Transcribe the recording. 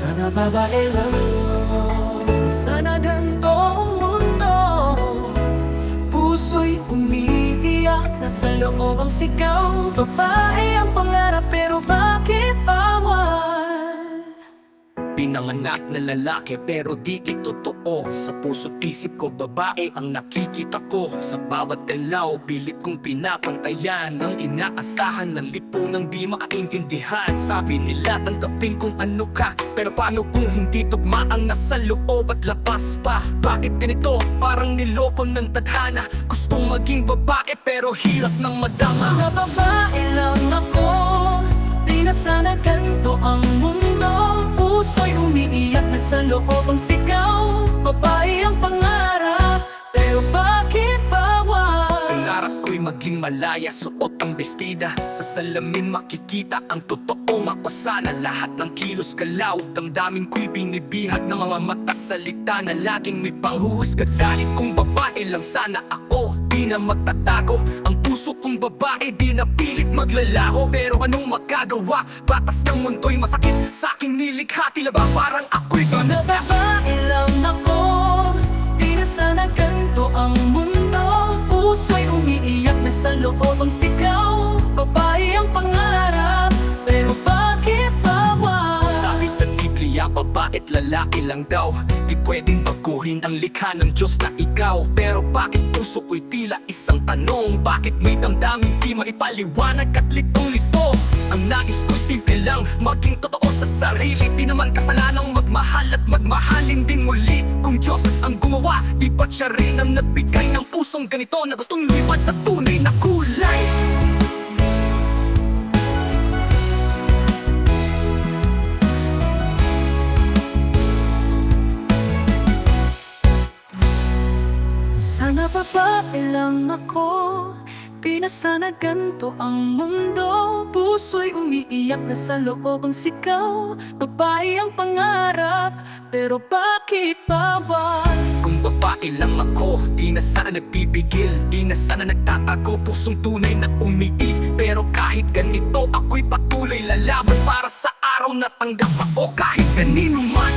Sana babae lang, sana ganito ang mundo. Puso'y umiiyak, nasa loob ang sigaw. Babae ang pangarap pero bakit bawal? Pinanganak na lalaki pero di ito totoo. Sa puso't isip ko babae ang nakikita ko. Sa bawat galaw pilit kong pinapantayan ang inaasahan ng lipunang di makaintindihan. Sabi nila tanggapin kung ano ka, pero paano kung hindi tugma ang nasa loob at labas pa? Bakit ganito? Parang niloko ng tadhana. Gustong maging babae pero hirap ng madama. Mga babae lang ako, di na sana ganito ang mundo. Puso'y umiiyak, nasa loob ang sigaw. Babae ang pangarap, pero bakit bawal? Pangarap ko'y maging malaya, suot ang bestida. Sa salamin makikita ang totoo, mapasana lahat ng kilos galaw. Damdamin ko'y binibihag ng mga mata't salita na laging may panghuhusga. Dahil kung babae lang sana ako, di na magtatago. Ang puso kong babae di na pilit maglalaho. Pero anong magagawa? Batas ng mundo'y masakit, sa aking nilikha tila ba parang ako'y gana. Babae lang ako, di na sana ganito ang mundo. Puso'y umiiyak, nasa loob ang sigaw. Babae ang pangarap, pero bakit bawal? Sabi sa Biblia, babae't lalaki lang daw. Di pwedeng baguhin ang likha ng Diyos na ikaw. Pero bakit puso ko'y tila isang tanong? Bakit may damdamin di maipaliwanag at litong-lito? Ang nais ko'y simple lang, maging totoo sa sarili. Di naman kasalanang magmahal at magmahalin din muli. Kung Diyos ang gumawa, di ba't siya rin ang nagbigay ng pusong ganito na gustong lumipad sa tunay na kulay? Sana babae lang ako, di na sana ganito ang mundo. Puso'y umiiyak, nasa loob ang sigaw. Babae ang pangarap, pero bakit bawal? Kung babae lang ako, di na sana nagpipigil. Di na sana nagtatago, pusong tunay na umiig. Pero kahit ganito, ako'y patuloy lalaban para sa araw na tanggap ako kahit kanino man.